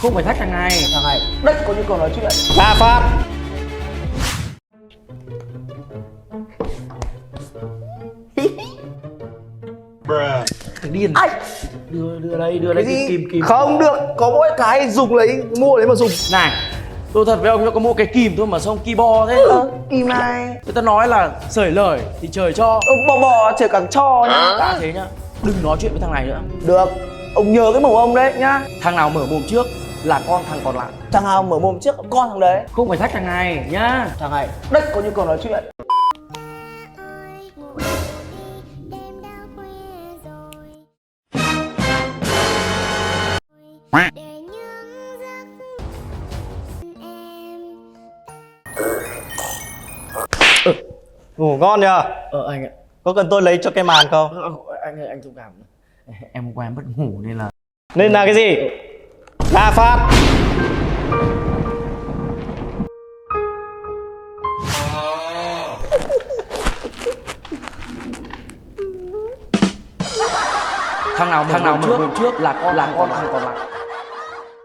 Không phải thách thằng này. Thằng này đất có nhu cầu nói chuyện. La Phát. Thằng điên. Ai? Đưa đây Cái gì? kim. Không được, có mỗi cái dùng lấy, mua lấy mà dùng. Này, tôi thật với ông, nó có mua cái kìm thôi mà sao ông ki bo thế? Kim này. Người ta nói là sởi lời thì trời cho. Bò trời càng cho nhá. Đã thế nhá, đừng nói chuyện với thằng này nữa. Được, ông nhớ cái mồm ông đấy nhá. Thằng nào mở mồm trước là con thằng còn lại. Thằng nào mở mồm trước con thằng đấy. Không phải thách thằng này nhá. Thằng này đất có nhu cầu nói chuyện. Ngủ ngon nhờ. Anh ạ. Có cần tôi lấy cho cái màn không? Anh ơi, anh thông cảm. Em hôm qua em mất ngủ nên là. Nên là cái gì? La Phát. Thằng nào mở mồm trước là con thằng còn lại.